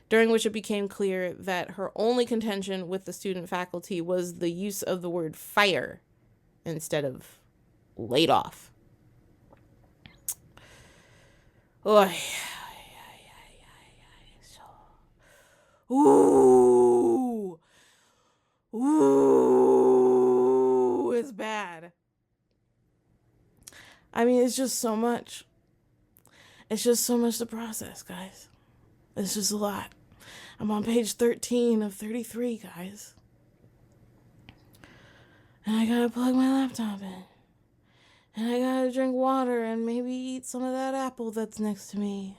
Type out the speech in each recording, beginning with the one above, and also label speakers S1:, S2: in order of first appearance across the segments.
S1: during which it became clear that her only contention with the student faculty was the use of the word fire instead of laid off. Oy. Ooh. Ooh. It's bad. I mean, it's just so much. It's just so much to process, guys. It's just a lot. I'm on page 13 of 33, guys. And I gotta plug my laptop in. And I gotta drink water and maybe eat some of that apple that's next to me.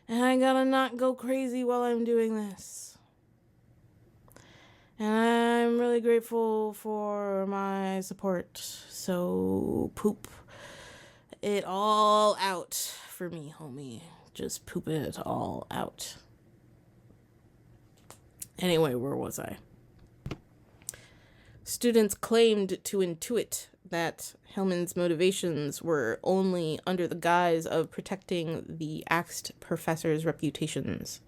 S1: And I gotta not go crazy while I'm doing this. And I'm really grateful for my support. So poop it all out for me, homie. Just poop it all out. Anyway, where was I? Students claimed to intuit that Hellman's motivations were only under the guise of protecting the axed professor's reputations.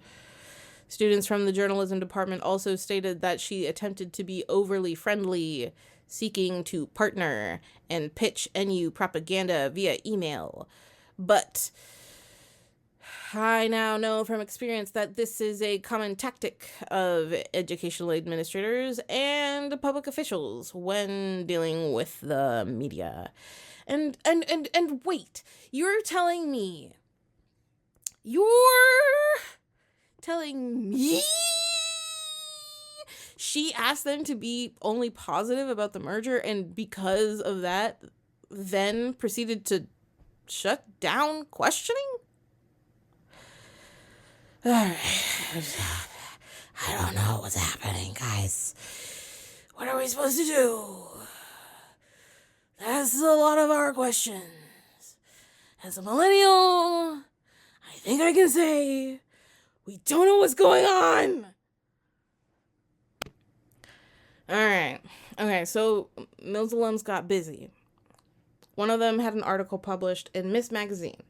S1: Students from the journalism department also stated that she attempted to be overly friendly, seeking to partner and pitch NU propaganda via email. But I now know from experience that this is a common tactic of educational administrators and public officials when dealing with the media. And wait, you're telling me she asked them to be only positive about the merger, and because of that, then proceeded to shut down questioning? Alright. I don't know what's happening, guys. What are we supposed to do? That's a lot of our questions. As a millennial, I think I can say we don't know what's going on. Alright. Okay, so Mills alums got busy. One of them had an article published in Miss Magazine.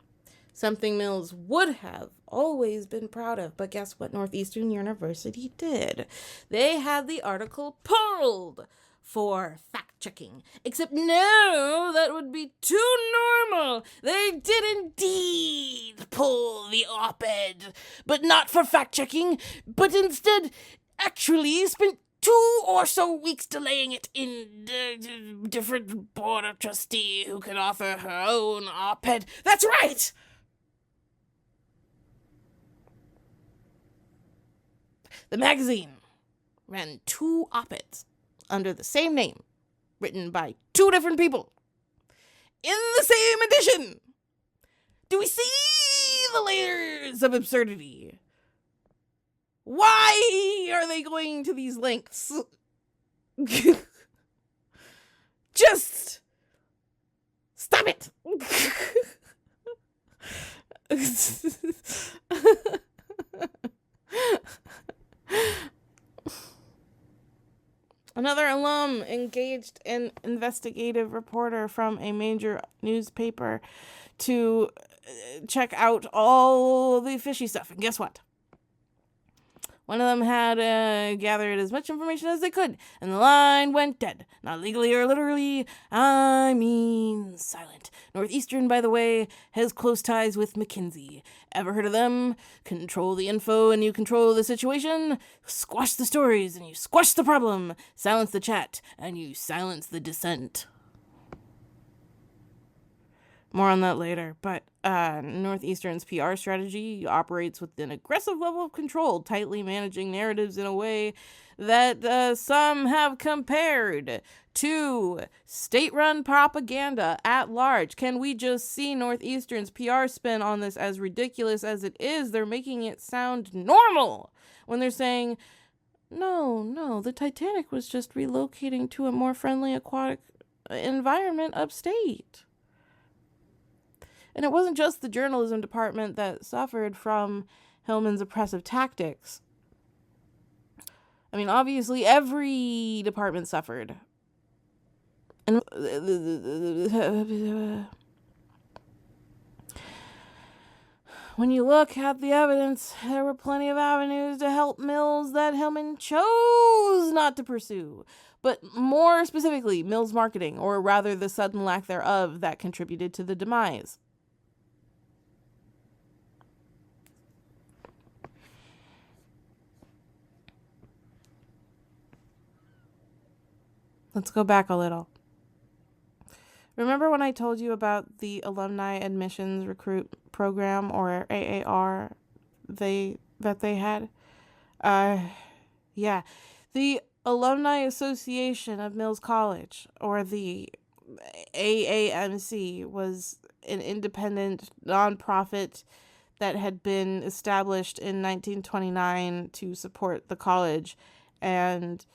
S1: Something Mills would have always been proud of, but guess what Northeastern University did? They had the article pulled for fact-checking. Except no, that would be too normal. They did indeed pull the op-ed, but not for fact-checking, but instead actually spent 2 or so weeks delaying it in different board of trustee who could author her own op-ed. That's right! The magazine ran 2 op-eds under the same name, written by 2 different people, in the same edition. Do we see the layers of absurdity? Why are they going to these lengths? Just stop it. Another alum engaged an investigative reporter from a major newspaper to check out all the fishy stuff. And guess what? One of them had gathered as much information as they could, and the line went dead. Not legally or literally, I mean silent. Northeastern, by the way, has close ties with McKinsey. Ever heard of them? Control the info and you control the situation. Squash the stories and you squash the problem. Silence the chat and you silence the dissent. More on that later, but Northeastern's PR strategy operates with an aggressive level of control, tightly managing narratives in a way that some have compared to state-run propaganda at large. Can we just see Northeastern's PR spin on this? As ridiculous as it is, they're making it sound normal when they're saying, no, the Titanic was just relocating to a more friendly aquatic environment upstate. And it wasn't just the journalism department that suffered from Hillman's oppressive tactics. I mean, obviously, every department suffered. And When you look at the evidence, there were plenty of avenues to help Mills that Hillman chose not to pursue. But more specifically, Mills' marketing, or rather the sudden lack thereof, that contributed to the demise. Let's go back a little. Remember when I told you about the Alumni Admissions Recruit Program, or AAR, that they had? Yeah. The Alumni Association of Mills College, or the AAMC, was an independent nonprofit that had been established in 1929 to support the college, and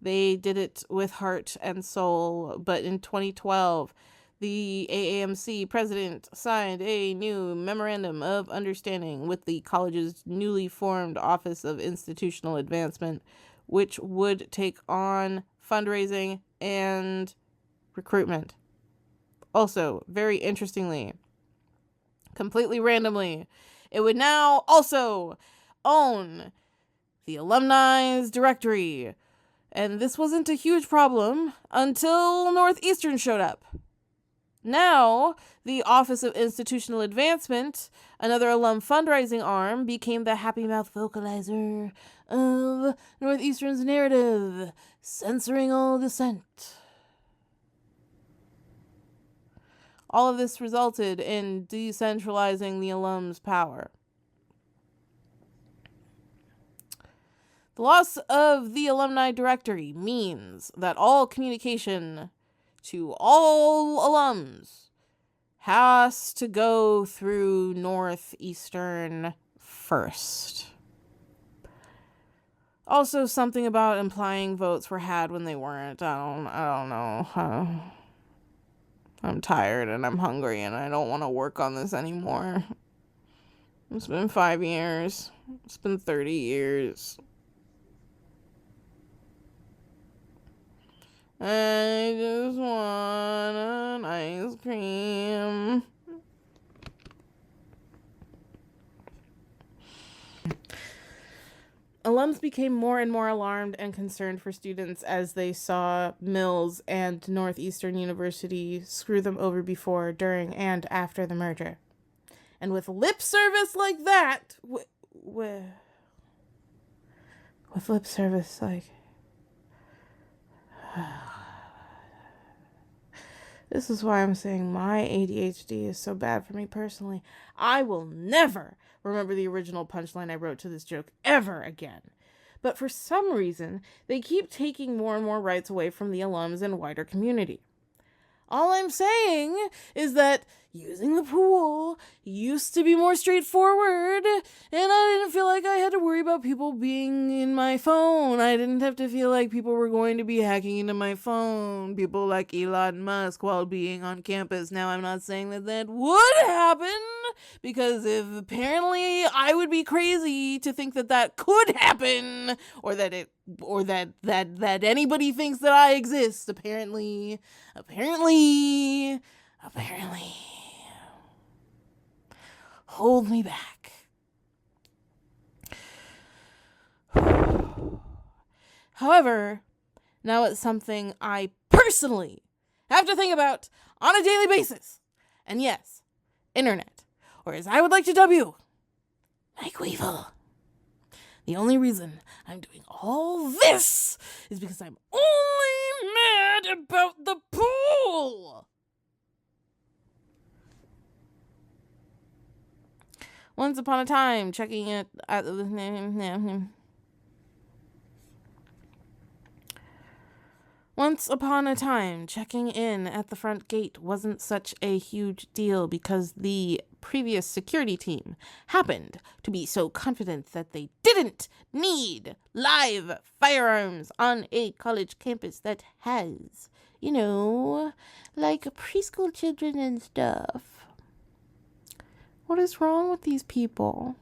S1: they did it with heart and soul. But in 2012, the AAMC president signed a new memorandum of understanding with the college's newly formed Office of Institutional Advancement, which would take on fundraising and recruitment. Also, very interestingly, completely randomly, it would now also own the alumni's directory. And this wasn't a huge problem until Northeastern showed up. Now, the Office of Institutional Advancement, another alum fundraising arm, became the happy mouth vocalizer of Northeastern's narrative, censoring all dissent. All of this resulted in decentralizing the alum's power. The loss of the alumni directory means that all communication to all alums has to go through Northeastern first. Also, something about implying votes were had when they weren't. I don't know. I'm tired and I'm hungry and I don't want to work on this anymore. It's been 5 years. It's been 30 years. I just want an ice cream. Alums became more and more alarmed and concerned for students as they saw Mills and Northeastern University screw them over before, during, and after the merger. And with lip service like that, with lip service like... This is why I'm saying my ADHD is so bad for me personally. I will never remember the original punchline I wrote to this joke ever again. But for some reason, they keep taking more and more rights away from the alums and wider community. All I'm saying is that using the pool used to be more straightforward, and I didn't feel like I had to worry about people being in my phone. I didn't have to feel like people were going to be hacking into my phone. People like Elon Musk while being on campus. Now, I'm not saying that would happen, because if apparently I would be crazy to think that could happen, or that anybody thinks that I exist. Apparently. Hold me back. However, now it's something I personally have to think about on a daily basis. And yes, internet, or as I would like to dub you, Mike Weevil. The only reason I'm doing all this is because I'm only mad about the pool. Once upon a time, checking it at Once upon a time, checking in at the front gate wasn't such a huge deal because the previous security team happened to be so confident that they didn't need live firearms on a college campus that has, like preschool children and stuff. What is wrong with these people?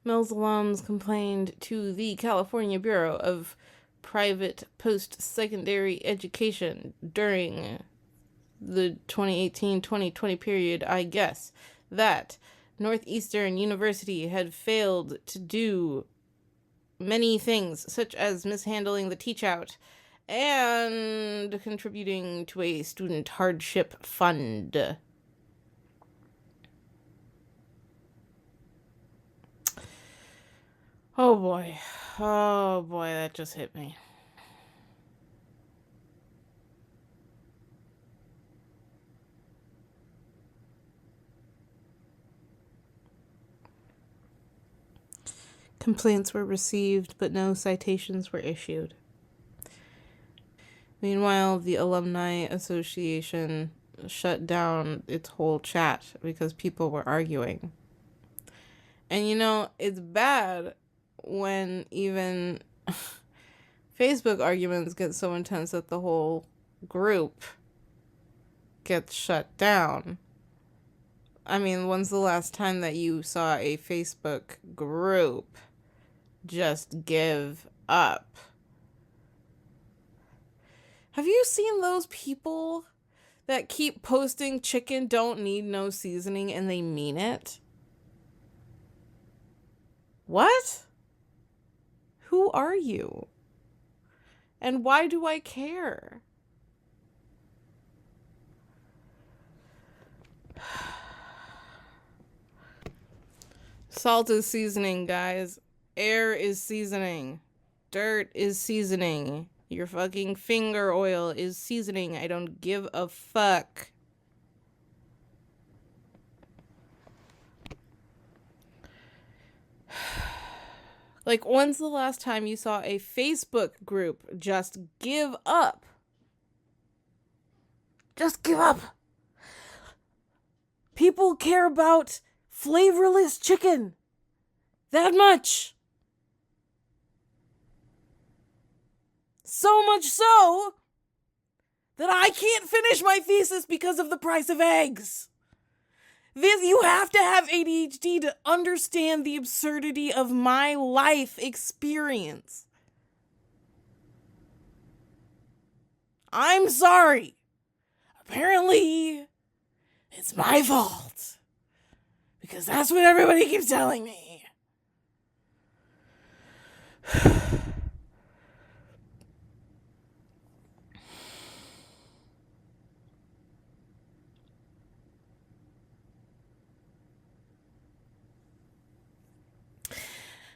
S1: Mills alums complained to the California Bureau of Private Post-Secondary Education during the 2018-2020 period, I guess, that Northeastern University had failed to do many things, such as mishandling the teach-out and contributing to a student hardship fund. Oh boy, that just hit me. Complaints were received, but no citations were issued. Meanwhile, the Alumni Association shut down its whole chat because people were arguing. And you know, it's bad when even Facebook arguments get so intense that the whole group gets shut down. I mean, when's the last time that you saw a Facebook group just give up? Have you seen those people that keep posting chicken don't need no seasoning and they mean it? What? Who are you? And why do I care? Salt is seasoning, guys. Air is seasoning. Dirt is seasoning. Your fucking finger oil is seasoning. I don't give a fuck. Like, when's the last time you saw a Facebook group just give up? Just give up. People care about flavorless chicken. That much. So much so that I can't finish my thesis because of the price of eggs. You have to have ADHD to understand the absurdity of my life experience. I'm sorry. Apparently, it's my fault. Because that's what everybody keeps telling me.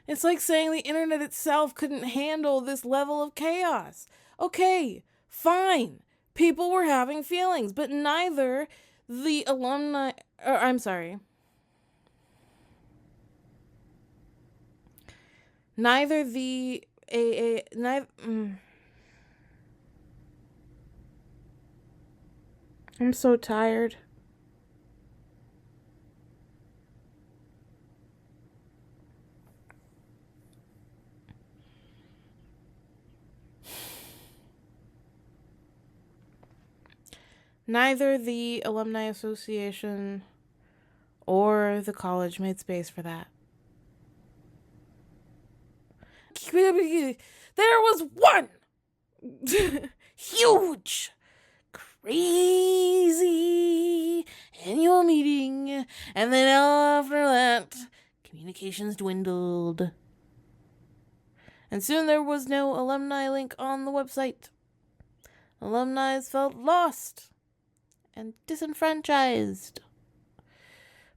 S1: It's like saying the internet itself couldn't handle this level of chaos. Okay, fine. People were having feelings, but neither the alumni... Neither the... I'm so tired. Neither the Alumni Association or the college made space for that. There was one huge, crazy annual meeting, and then after that, communications dwindled. And soon there was no alumni link on the website. Alumni felt lost and disenfranchised.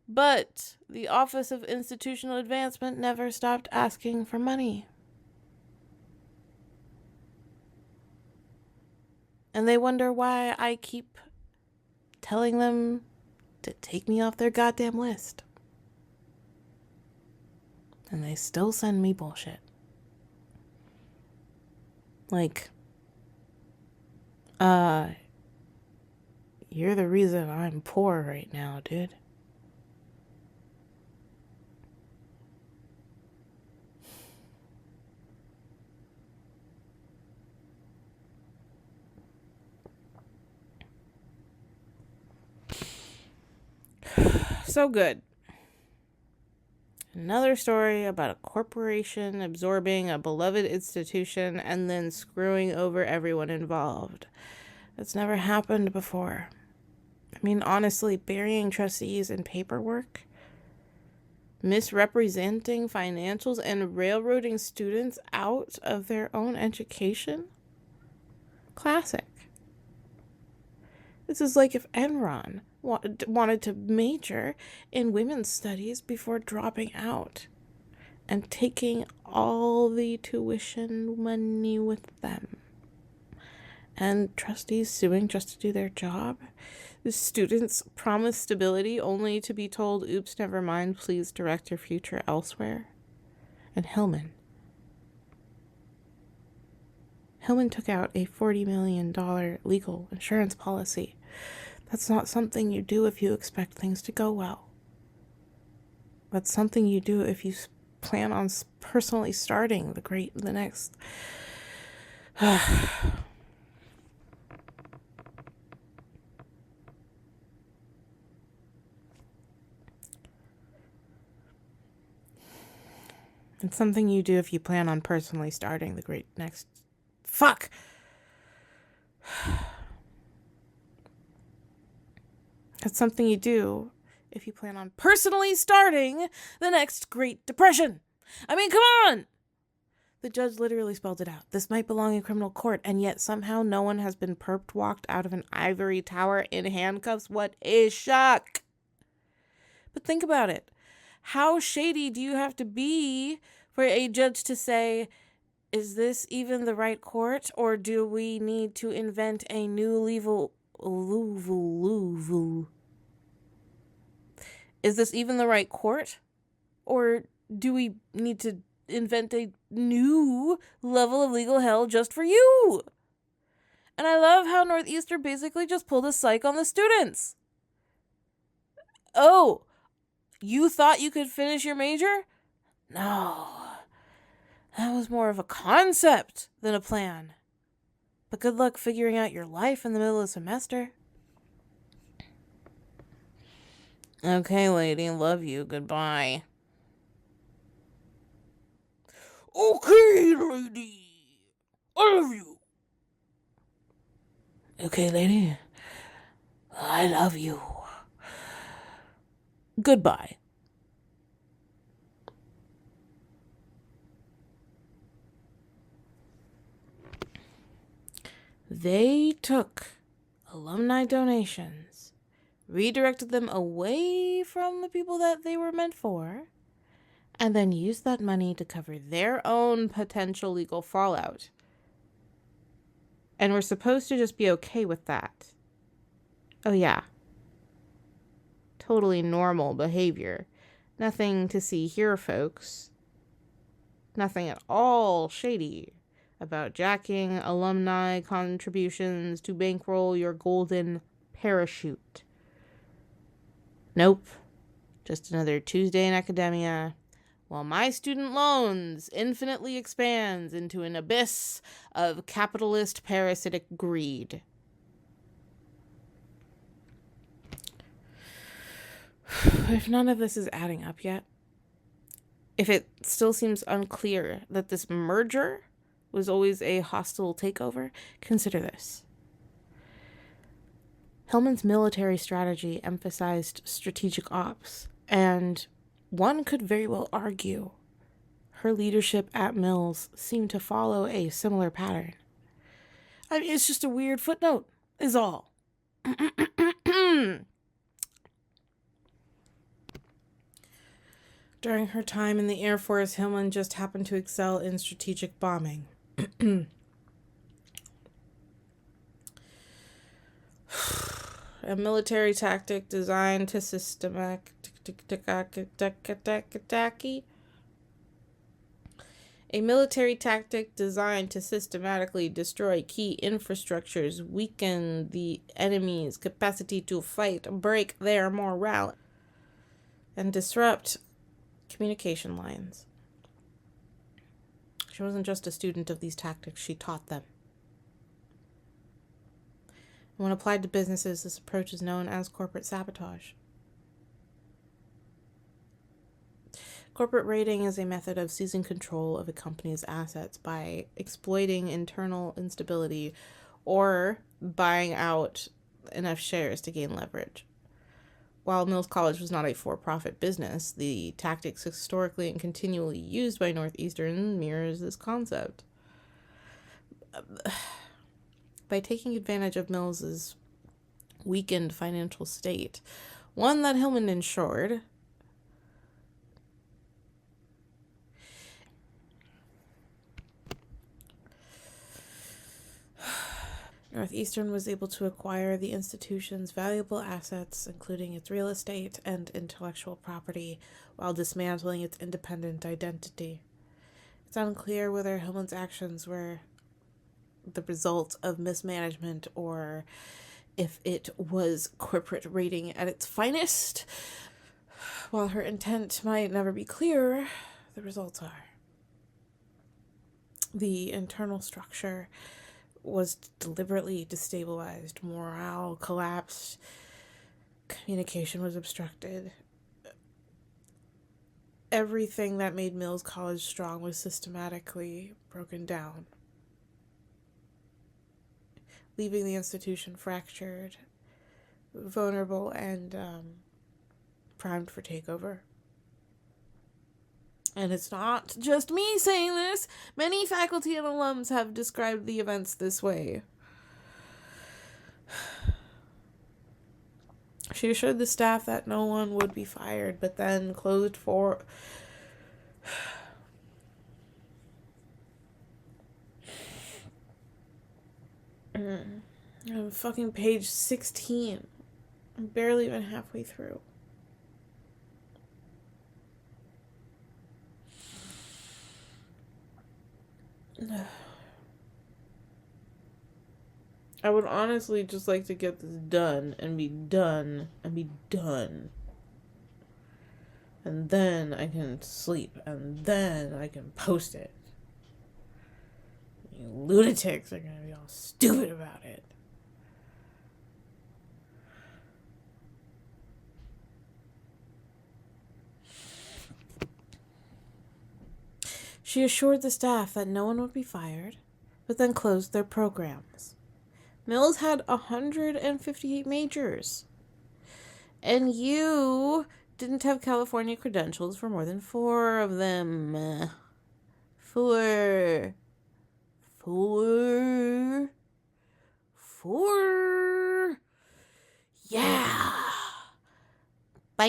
S1: But the Office of Institutional Advancement never stopped asking for money. And they wonder why I keep telling them to take me off their goddamn list. And they still send me bullshit. Like, you're the reason I'm poor right now, dude. So good. Another story about a corporation absorbing a beloved institution and then screwing over everyone involved. That's never happened before. I mean, honestly, burying trustees in paperwork, misrepresenting financials, and railroading students out of their own education? Classic. This is like if Enron wanted to major in women's studies before dropping out and taking all the tuition money with them. And trustees suing just to do their job. The students promise stability only to be told, oops, never mind, please direct your future elsewhere. And Hillman took out a $40 million legal insurance policy. That's not something you do if you expect things to go well. That's something you do if you plan on personally starting the next. It's something you do if you plan on personally starting the great next. Fuck! That's something you do if you plan on personally starting the next Great Depression. I mean, come on! The judge literally spelled it out. This might belong in criminal court, and yet somehow no one has been perped walked out of an ivory tower in handcuffs. What a shock! But think about it. How shady do you have to be for a judge to say, is this even the right court, or do we need to invent a new level? Is this even the right court, or do we need to invent a new level of legal hell just for you? And I love how Northeastern basically just pulled a psych on the students. Oh, you thought you could finish your major? No. That was more of a concept than a plan. But good luck figuring out your life in the middle of the semester. Okay, lady, love you. Goodbye. Okay, lady. I love you. Okay, lady. I love you. Goodbye. They took alumni donations, redirected them away from the people that they were meant for, and then used that money to cover their own potential legal fallout. And we're supposed to just be okay with that. Oh yeah. Totally normal behavior. Nothing to see here, folks. Nothing at all shady about jacking alumni contributions to bankroll your golden parachute. Nope. Just another Tuesday in academia, while my student loans infinitely expands into an abyss of capitalist parasitic greed. If none of this is adding up yet, if it still seems unclear that this merger was always a hostile takeover, consider this. Hillman's military strategy emphasized strategic ops, and one could very well argue her leadership at Mills seemed to follow a similar pattern. I mean, it's just a weird footnote, is all. During her time in the Air Force, Hillman just happened to excel in strategic bombing. A military tactic designed to systematically destroy key infrastructures, weaken the enemy's capacity to fight, break their morale, and disrupt communication lines. She wasn't just a student of these tactics, she taught them. And when applied to businesses, this approach is known as corporate sabotage. Corporate raiding is a method of seizing control of a company's assets by exploiting internal instability or buying out enough shares to gain leverage. While Mills College was not a for-profit business, the tactics historically and continually used by Northeastern mirrors this concept. By taking advantage of Mills's weakened financial state, one that Hillman insured, Northeastern was able to acquire the institution's valuable assets, including its real estate and intellectual property, while dismantling its independent identity. It's unclear whether Hillman's actions were the result of mismanagement or if it was corporate raiding at its finest. While her intent might never be clear, the results are. The internal structure was deliberately destabilized, morale collapsed, communication was obstructed. Everything that made Mills College strong was systematically broken down, leaving the institution fractured, vulnerable, and primed for takeover. And it's not just me saying this. Many faculty and alums have described the events this way. She assured the staff that no one would be fired, but then closed for... I'm fucking page 16. I'm barely even halfway through. I would honestly just like to get this done and be done and be done. And then I can sleep and then I can post it. You lunatics are gonna be all stupid about it. She assured the staff that no one would be fired, but then closed their programs. Mills had 158 majors, and you didn't have California credentials for more than 4 of them. 4. Yeah. Bye.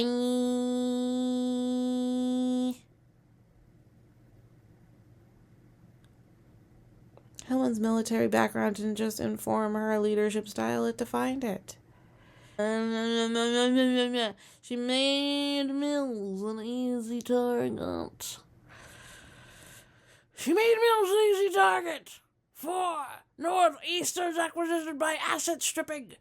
S1: Helen's military background didn't just inform her leadership style, it defined it. She made Mills an easy target. She made Mills an easy target for Northeastern's acquisition by asset stripping,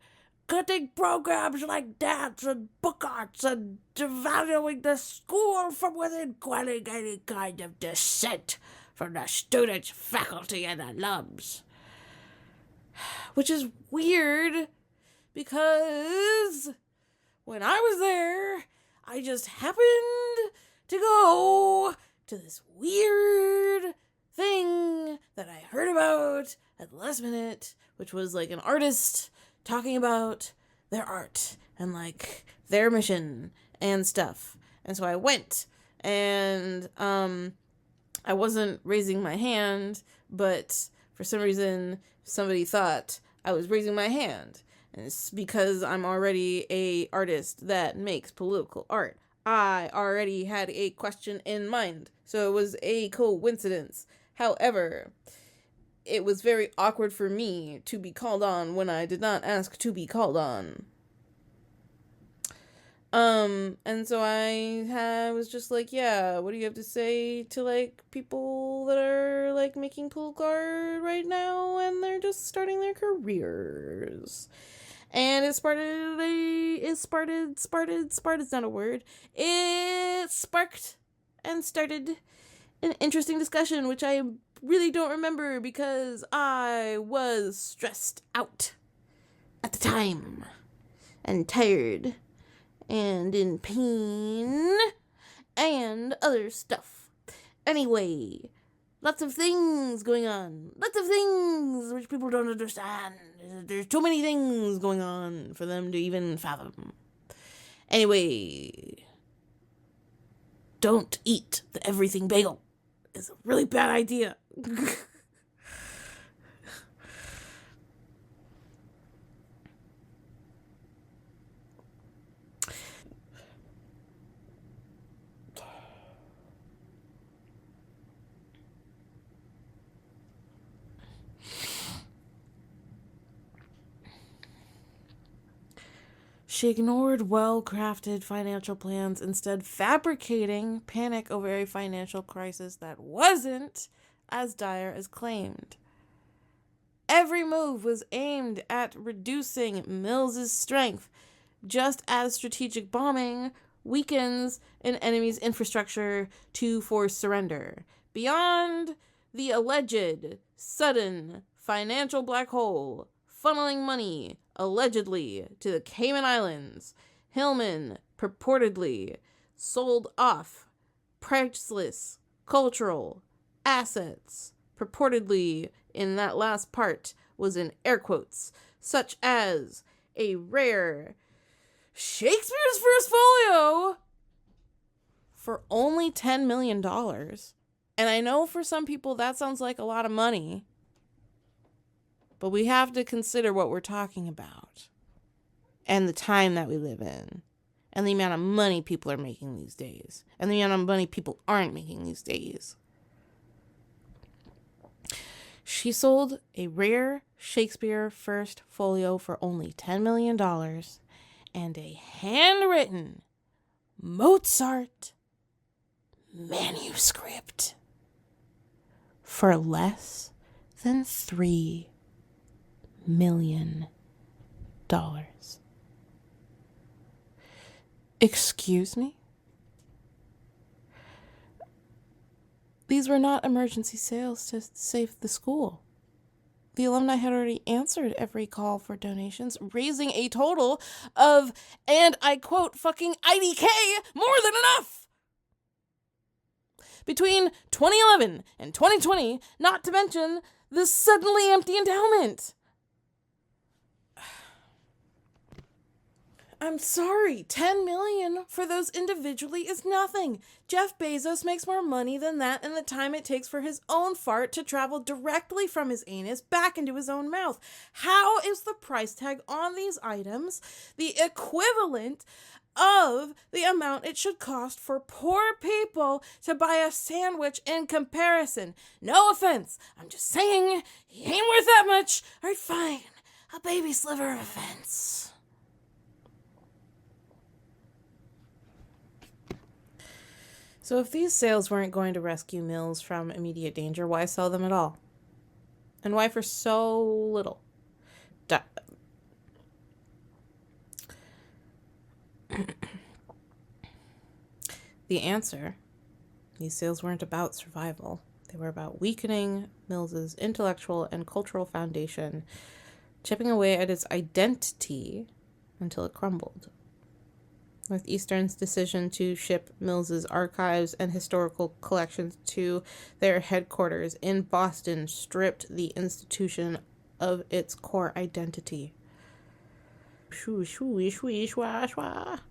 S1: cutting programs like dance and book arts, and devaluing the school from within, quelling any kind of dissent from the students, faculty, and alums. Which is weird, because when I was there, I just happened to go to this weird thing that I heard about at the last minute, which was like an artist talking about their art and like their mission and stuff. And so I went, and I wasn't raising my hand, but for some reason somebody thought I was raising my hand. And it's because I'm already a artist that makes political art. I already had a question in mind, so it was a coincidence. However, it was very awkward for me to be called on when I did not ask to be called on. And so I was just like, yeah, what do you have to say to, like, people that are, like, making political art right now and they're just starting their careers? And it sparked and started an interesting discussion, which I really don't remember because I was stressed out at the time and tired and in pain and other stuff. Anyway, Lots of things going on. Lots of things which people don't understand. There's too many things going on for them to even fathom. Anyway, don't eat the everything bagel. It's a really bad idea. She ignored well-crafted financial plans, instead fabricating panic over a financial crisis that wasn't as dire as claimed. Every move was aimed at reducing Mills's strength, just as strategic bombing weakens an enemy's infrastructure to force surrender. Beyond the alleged sudden financial black hole funneling money allegedly to the Cayman Islands, Hillman purportedly sold off priceless cultural assets. Purportedly, in that last part, was in air quotes, such as a rare Shakespeare's First Folio for only $10 million. And I know for some people that sounds like a lot of money, but we have to consider what we're talking about and the time that we live in and the amount of money people are making these days and the amount of money people aren't making these days. She sold a rare Shakespeare First Folio for only $10 million and a handwritten Mozart manuscript for less than $3 million. Excuse me? These were not emergency sales to save the school. The alumni had already answered every call for donations, raising a total of, and I quote, fucking IDK, more than enough! Between 2011 and 2020, not to mention the suddenly empty endowment. I'm sorry, $10 million for those individually is nothing. Jeff Bezos makes more money than that in the time it takes for his own fart to travel directly from his anus back into his own mouth. How is the price tag on these items the equivalent of the amount it should cost for poor people to buy a sandwich in comparison? No offense, I'm just saying he ain't worth that much. Alright, fine, a baby sliver of offense. So if these sales weren't going to rescue Mills from immediate danger, why sell them at all? And why for so little? The answer, these sales weren't about survival. They were about weakening Mills's intellectual and cultural foundation, chipping away at its identity until it crumbled. Northeastern's decision to ship Mills's archives and historical collections to their headquarters in Boston stripped the institution of its core identity. Shoo, shoo, shoo, shwa, shwa.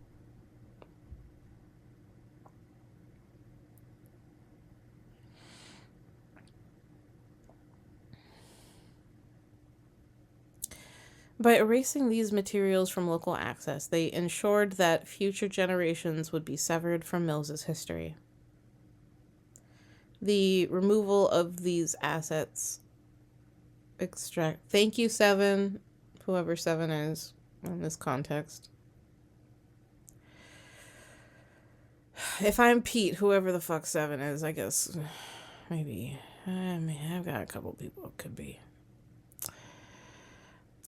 S1: By erasing these materials from local access, they ensured that future generations would be severed from Mills's history. The removal of these assets Thank you, Seven, whoever Seven is in this context. If I'm Pete, whoever the fuck Seven is, I guess maybe. I mean, I've got a couple people it could be.